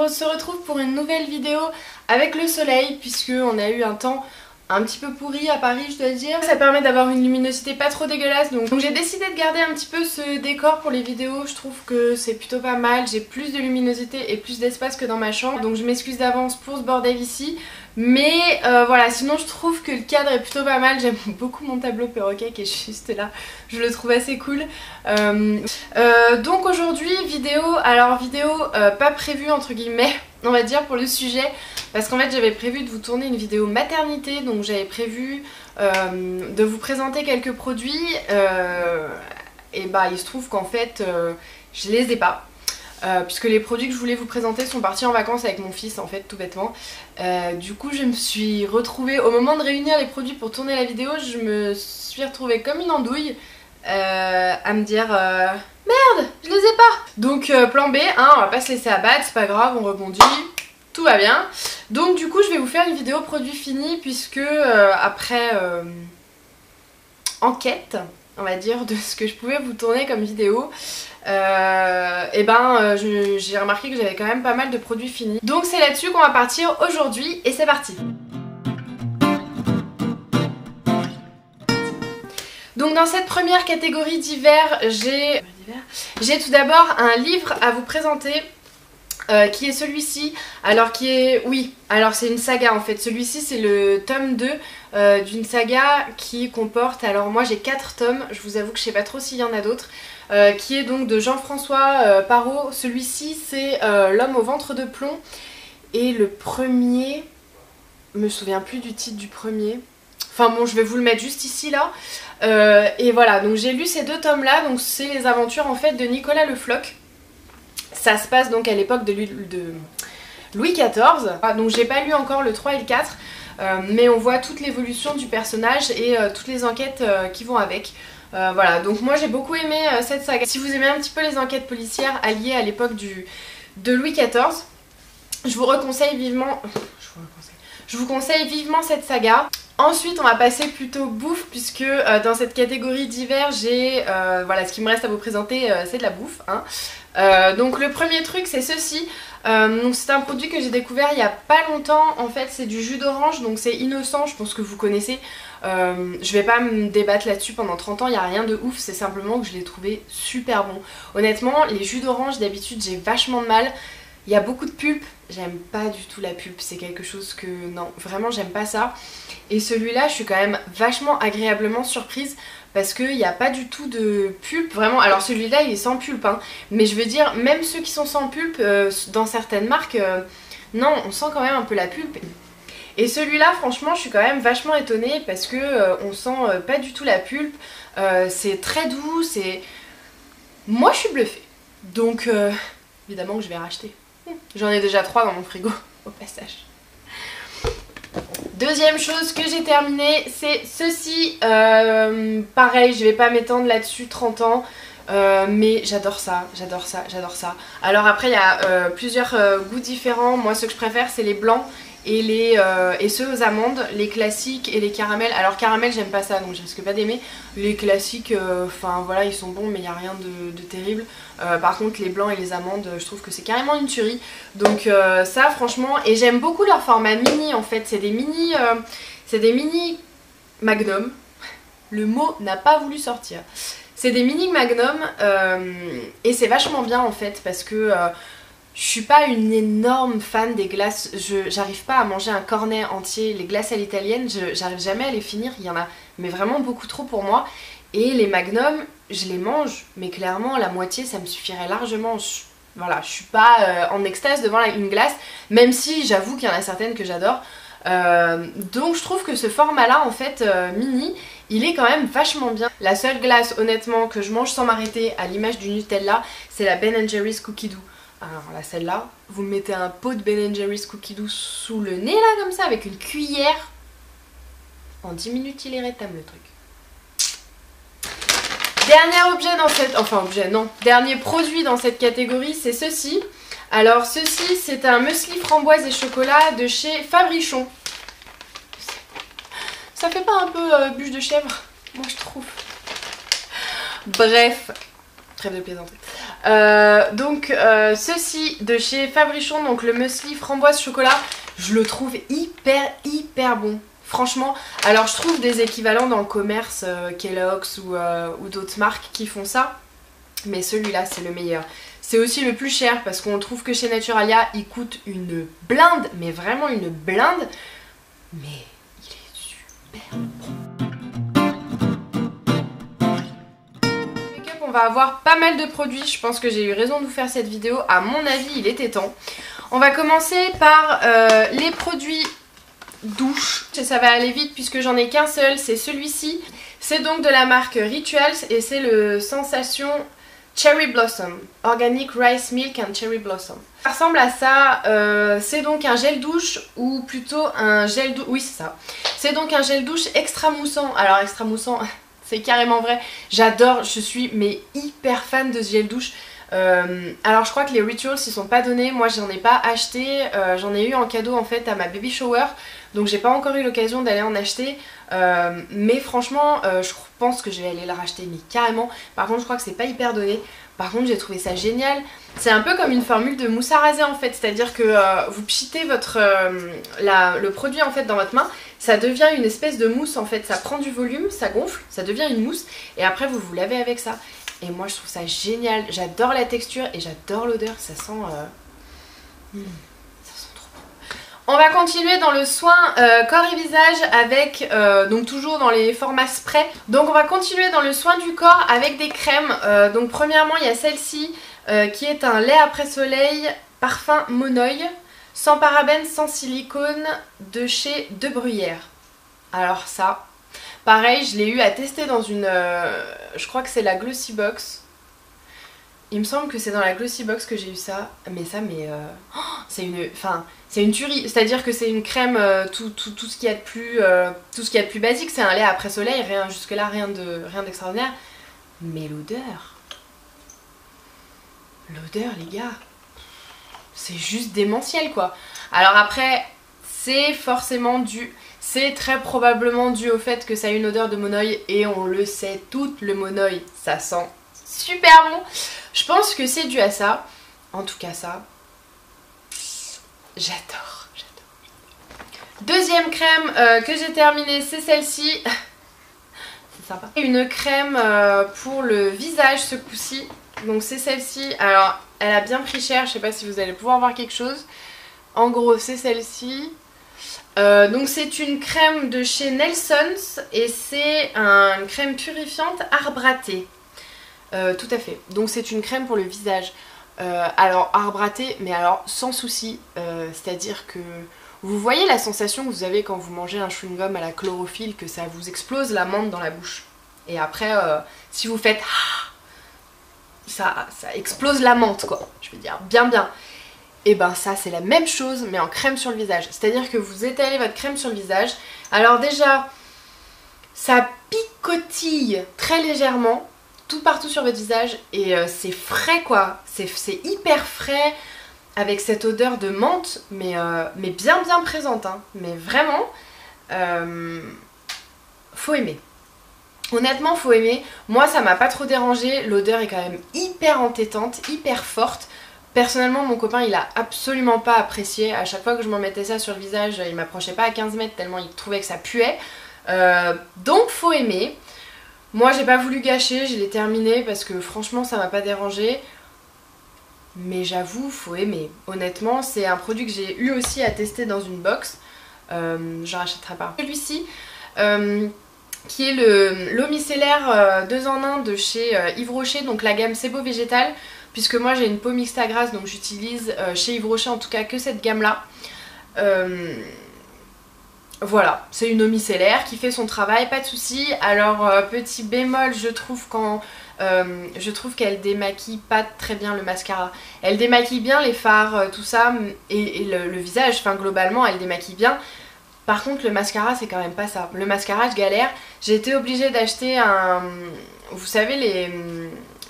se retrouve pour une nouvelle vidéo avec le soleil, puisque on a eu un temps un petit peu pourri à Paris, je dois dire. Ça permet d'avoir une luminosité pas trop dégueulasse, donc j'ai décidé de garder un petit peu ce décor pour les vidéos. Je trouve que c'est plutôt pas mal, j'ai plus de luminosité et plus d'espace que dans ma chambre, donc je m'excuse d'avance pour ce bordel ici. Mais voilà, sinon je trouve que le cadre est plutôt pas mal. J'aime beaucoup mon tableau perroquet qui est juste là, je le trouve assez cool. Donc aujourd'hui vidéo, pas prévue entre guillemets, on va dire, pour le sujet, parce qu'en fait j'avais prévu de vous tourner une vidéo maternité, donc j'avais prévu de vous présenter quelques produits, et bah il se trouve qu'en fait je les ai pas. Puisque les produits que je voulais vous présenter sont partis en vacances avec mon fils en fait, tout bêtement. Du coup je me suis retrouvée, au moment de réunir les produits pour tourner la vidéo, je me suis retrouvée comme une andouille à me dire merde, je les ai pas. Donc plan B, hein, on va pas se laisser abattre, c'est pas grave, on rebondit, tout va bien. Donc du coup je vais vous faire une vidéo produit fini, puisque après enquête, on va dire, de ce que je pouvais vous tourner comme vidéo, j'ai remarqué que j'avais quand même pas mal de produits finis. Donc c'est là-dessus qu'on va partir aujourd'hui, et c'est parti. Donc dans cette première catégorie d'hiver, j'ai tout d'abord un livre à vous présenter. Qui est celui-ci, alors c'est une saga en fait, celui-ci c'est le tome 2 d'une saga qui comporte, alors moi j'ai 4 tomes, je vous avoue que je sais pas trop s'il y en a d'autres, qui est donc de Jean-François Parot. Celui-ci c'est L'homme au ventre de plomb, et le premier, je me souviens plus du titre du premier, enfin bon je vais vous le mettre juste ici là, et voilà, donc j'ai lu ces 2 tomes là, donc c'est les aventures en fait de Nicolas Le Floch. Ça se passe donc à l'époque de Louis XIV, donc j'ai pas lu encore le 3 et le 4, mais on voit toute l'évolution du personnage et toutes les enquêtes qui vont avec. Voilà, donc moi j'ai beaucoup aimé cette saga. Si vous aimez un petit peu les enquêtes policières alliées à l'époque de Louis XIV, je vous conseille vivement cette saga. Ensuite on va passer plutôt bouffe, puisque dans cette catégorie d'hiver j'ai voilà, ce qui me reste à vous présenter, c'est de la bouffe, hein. Donc le premier truc c'est ceci, c'est un produit que j'ai découvert il y a pas longtemps, en fait c'est du jus d'orange, donc c'est innocent, je pense que vous connaissez, je vais pas me débattre là-dessus pendant 30 ans, il n'y a rien de ouf, c'est simplement que je l'ai trouvé super bon. Honnêtement les jus d'orange d'habitude j'ai vachement de mal, il y a beaucoup de pulpe, j'aime pas du tout la pulpe, c'est quelque chose que non, vraiment j'aime pas ça. Et celui-là je suis quand même vachement agréablement surprise, parce qu'il n'y a pas du tout de pulpe, vraiment. Alors celui-là il est sans pulpe, hein, mais je veux dire, même ceux qui sont sans pulpe, dans certaines marques, non, on sent quand même un peu la pulpe. Et celui-là franchement je suis quand même vachement étonnée, parce que on sent pas du tout la pulpe, c'est très doux, c'est... Moi je suis bluffée, donc évidemment que je vais racheter. J'en ai déjà 3 dans mon frigo, au passage. Deuxième chose que j'ai terminé, c'est ceci. Pareil, je vais pas m'étendre là-dessus 30 ans, mais j'adore ça, j'adore ça, j'adore ça. Alors après il y a plusieurs goûts différents. Moi ceux que je préfère c'est les blancs et ceux aux amandes, les classiques et les caramels. Alors caramel j'aime pas ça, donc je risque pas d'aimer. Les classiques, enfin voilà, ils sont bons, mais il n'y a rien de terrible. Par contre les blancs et les amandes, je trouve que c'est carrément une tuerie. Donc ça franchement, et j'aime beaucoup leur format mini en fait, c'est des mini magnum. Le mot n'a pas voulu sortir. C'est des mini magnum, et c'est vachement bien en fait, parce que je suis pas une énorme fan des glaces, j'arrive pas à manger un cornet entier. Les glaces à l'italienne, j'arrive jamais à les finir, il y en a mais vraiment beaucoup trop pour moi. Et les magnums, je les mange, mais clairement la moitié ça me suffirait largement. Voilà, je suis pas en extase devant une glace, même si j'avoue qu'il y en a certaines que j'adore. Donc je trouve que ce format là en fait mini, il est quand même vachement bien. La seule glace honnêtement que je mange sans m'arrêter, à l'image du Nutella, c'est la Ben & Jerry's Cookie Dough. Alors là, celle-là, vous mettez un pot de Ben & Jerry's Cookie Dough sous le nez là comme ça, avec une cuillère, en 10 minutes il est rétame le truc. Dernier objet dans cette... Enfin objet non, dernier produit dans cette catégorie, c'est ceci. Alors ceci c'est un muesli framboise et chocolat de chez Fabrichon. Ça fait pas un peu bûche de chèvre? Moi je trouve. Bref, trêve de plaisanterie. Ceci de chez Fabrichon, donc le muesli framboise chocolat, je le trouve hyper bon. Franchement, alors je trouve des équivalents dans le commerce, Kellogg's ou d'autres marques qui font ça, mais celui-là c'est le meilleur. C'est aussi le plus cher parce qu'on trouve que chez Naturalia il coûte une blinde, mais vraiment une blinde, mais il est super bon. Make-up, on va avoir pas mal de produits, je pense que j'ai eu raison de vous faire cette vidéo, à mon avis il était temps. On va commencer par les produits douche. Ça va aller vite puisque j'en ai qu'un seul, c'est celui-ci. C'est donc de la marque Rituals et c'est le Sensation Cherry Blossom. Organic Rice Milk and Cherry Blossom. Ça ressemble à ça, c'est donc un gel douche ou plutôt un gel douche, oui c'est ça. C'est donc un gel douche extra moussant. Alors extra moussant, c'est carrément vrai. J'adore, je suis mais hyper fan de ce gel douche. Alors je crois que les Rituals ils sont pas donnés, moi j'en ai pas acheté, j'en ai eu en cadeau en fait à ma baby shower, donc j'ai pas encore eu l'occasion d'aller en acheter, mais franchement je pense que je vais aller le racheter mais carrément. Par contre je crois que c'est pas hyper donné, par contre j'ai trouvé ça génial. C'est un peu comme une formule de mousse à raser en fait, c'est à dire que vous pchitez le produit en fait dans votre main, ça devient une espèce de mousse en fait, ça prend du volume, ça gonfle, ça devient une mousse et après vous vous lavez avec ça. Et moi je trouve ça génial, j'adore la texture et j'adore l'odeur, ça sent trop bon. On va continuer dans le soin corps et visage avec, donc toujours dans les formats spray. Donc on va continuer dans le soin du corps avec des crèmes. Donc premièrement il y a celle-ci qui est un lait après soleil parfum Monoï, sans parabènes, sans silicone, de chez De Bruyère. Alors ça... Pareil, je l'ai eu à tester dans une... je crois que c'est la Glossy Box. Il me semble que c'est dans la Glossy Box que j'ai eu ça. Mais ça, c'est une tuerie. C'est-à-dire que c'est une crème, tout ce qu'il y a de plus, tout ce qu'il y a de plus basique. C'est un lait après soleil, jusque-là, rien d'extraordinaire. Mais l'odeur... L'odeur, les gars... C'est juste démentiel, quoi. Alors après, c'est forcément dû... C'est très probablement dû au fait que ça a une odeur de Monoï et on le sait toutes, le Monoï ça sent super bon. Je pense que c'est dû à ça. En tout cas ça, j'adore. Deuxième crème que j'ai terminée, c'est celle-ci. C'est sympa. Une crème pour le visage ce coup-ci. Donc c'est celle-ci. Alors elle a bien pris cher, je sais pas si vous allez pouvoir voir quelque chose. En gros c'est celle-ci. Donc c'est une crème de chez Nelsons et c'est une crème purifiante arbre à thé. Tout à fait. Donc c'est une crème pour le visage. Alors arbre à thé, mais alors sans souci. C'est-à-dire que vous voyez la sensation que vous avez quand vous mangez un chewing-gum à la chlorophylle, que ça vous explose la menthe dans la bouche. Et après, si vous faites... Ça explose la menthe quoi. Je veux dire bien. Et ben ça c'est la même chose mais en crème sur le visage. C'est-à-dire que vous étalez votre crème sur le visage. Alors déjà ça picotille très légèrement tout partout sur votre visage et c'est frais quoi. C'est hyper frais avec cette odeur de menthe mais bien présente hein. Mais vraiment faut aimer. Honnêtement faut aimer. Moi ça m'a pas trop dérangé. L'odeur est quand même hyper entêtante, hyper forte. Personnellement mon copain il a absolument pas apprécié, à chaque fois que je m'en mettais ça sur le visage il m'approchait pas à 15 mètres tellement il trouvait que ça puait, donc faut aimer. Moi j'ai pas voulu gâcher, je l'ai terminé parce que franchement ça m'a pas dérangé, mais j'avoue faut aimer. Honnêtement c'est un produit que j'ai eu aussi à tester dans une box, j'en rachèterai pas. Celui-ci qui est l'eau micellaire 2 en 1 de chez Yves Rocher, donc la gamme C'est Beau Végétal. Puisque moi j'ai une peau mixte à grasse donc j'utilise chez Yves Rocher en tout cas que cette gamme là. Voilà, c'est une eau micellaire qui fait son travail, pas de souci. Alors petit bémol je trouve qu'elle démaquille pas très bien le mascara. Elle démaquille bien les fards, tout ça et le visage, enfin globalement elle démaquille bien. Par contre le mascara c'est quand même pas ça. Le mascara je galère, j'ai été obligée d'acheter un... Vous savez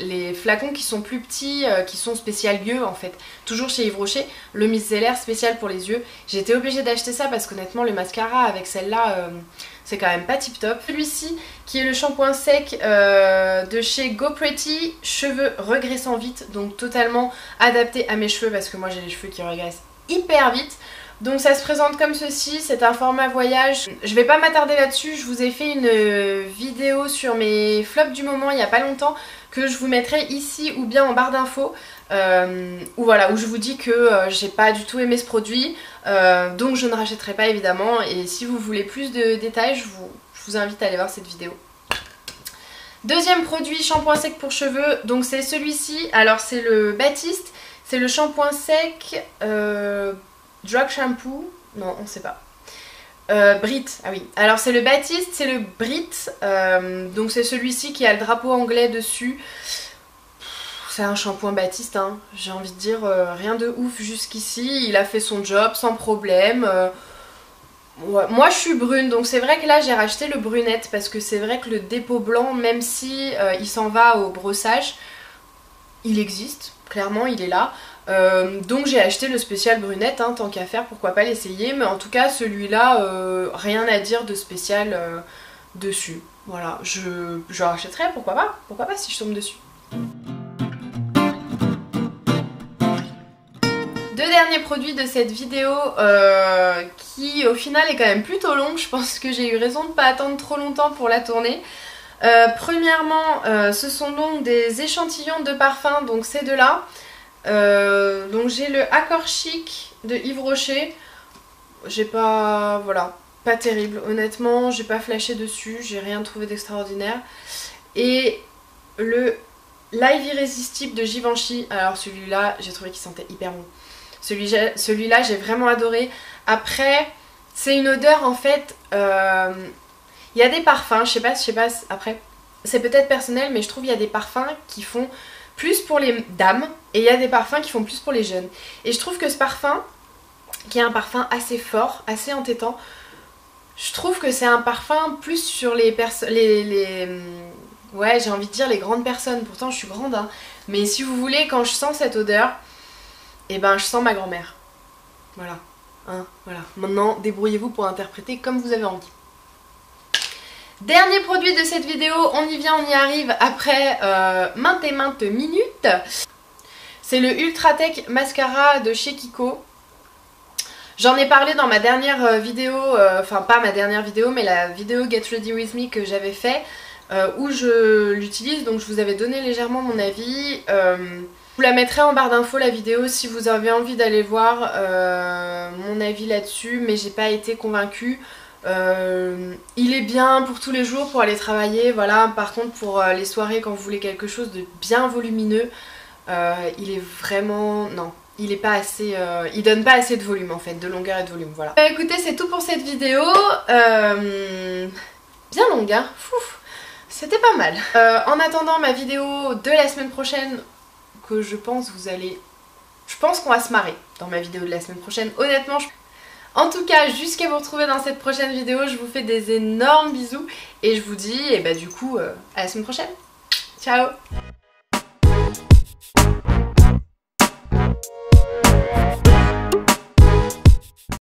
les flacons qui sont plus petits, qui sont spécial yeux en fait, toujours chez Yves Rocher, le micellaire spécial pour les yeux. J'ai été obligée d'acheter ça parce qu'honnêtement le mascara avec celle-là, c'est quand même pas tip top. Celui-ci qui est le shampoing sec de chez Go Pretty, cheveux regraissant vite, donc totalement adapté à mes cheveux parce que moi j'ai les cheveux qui regraissent hyper vite. Donc ça se présente comme ceci, c'est un format voyage. Je vais pas m'attarder là-dessus, je vous ai fait une vidéo sur mes flops du moment il y a pas longtemps que je vous mettrai ici ou bien en barre d'infos où je vous dis que j'ai pas du tout aimé ce produit, donc je ne rachèterai pas évidemment, et si vous voulez plus de détails je vous invite à aller voir cette vidéo. Deuxième produit, shampoing sec pour cheveux, donc c'est celui-ci, alors c'est le Baptiste, c'est le shampoing sec Drug Shampoo, non on sait pas. Brit, ah oui, alors c'est le Baptiste, c'est le Brit, donc c'est celui-ci qui a le drapeau anglais dessus. C'est un shampoing Baptiste, hein. J'ai envie de dire rien de ouf jusqu'ici, il a fait son job sans problème. Ouais. Moi je suis brune, donc c'est vrai que là j'ai racheté le brunette parce que c'est vrai que le dépôt blanc, même si il s'en va au brossage, il existe, clairement il est là. Donc j'ai acheté le spécial brunette, hein, tant qu'à faire, pourquoi pas l'essayer, mais en tout cas celui-là, rien à dire de spécial dessus. Voilà, je rachèterai, pourquoi pas si je tombe dessus. Deux derniers produits de cette vidéo qui au final est quand même plutôt longue, je pense que j'ai eu raison de ne pas attendre trop longtemps pour la tourner. Premièrement, ce sont donc des échantillons de parfums, donc ces deux-là. Donc j'ai le Accord Chic de Yves Rocher. J'ai pas... voilà, pas terrible. Honnêtement, j'ai pas flashé dessus, j'ai rien trouvé d'extraordinaire. Et le Live Irrésistible de Givenchy. Alors celui-là, j'ai trouvé qu'il sentait hyper bon. Celui-là, j'ai vraiment adoré. Après, c'est une odeur en fait... il y a des parfums, je sais pas, après, c'est peut-être personnel, mais je trouve qu'il y a des parfums qui font plus pour les dames et il y a des parfums qui font plus pour les jeunes. Et je trouve que ce parfum, qui est un parfum assez fort, assez entêtant, je trouve que c'est un parfum plus sur les personnes, ouais, j'ai envie de dire les grandes personnes, pourtant je suis grande, hein. Mais si vous voulez, quand je sens cette odeur, et ben je sens ma grand-mère. Voilà, hein, voilà. Maintenant, débrouillez-vous pour interpréter comme vous avez envie. Dernier produit de cette vidéo, on y vient, on y arrive après maintes et maintes minutes. C'est le Ultratech Mascara de chez Kiko. J'en ai parlé dans ma dernière vidéo, enfin pas ma dernière vidéo, mais la vidéo Get Ready With Me que j'avais fait, où je l'utilise, donc je vous avais donné légèrement mon avis. Je vous la mettrai en barre d'infos la vidéo si vous avez envie d'aller voir mon avis là-dessus, mais j'ai pas été convaincue. Il est bien pour tous les jours pour aller travailler, voilà. Par contre pour les soirées quand vous voulez quelque chose de bien volumineux, il est vraiment... non, il est pas assez... il donne pas assez de volume en fait, de longueur et de volume, voilà. Écoutez, c'est tout pour cette vidéo, bien longue hein, c'était pas mal. En attendant ma vidéo de la semaine prochaine, que je pense qu'on va se marrer dans ma vidéo de la semaine prochaine, honnêtement. En tout cas, jusqu'à vous retrouver dans cette prochaine vidéo, je vous fais des énormes bisous et je vous dis, et bah du coup, à la semaine prochaine. Ciao!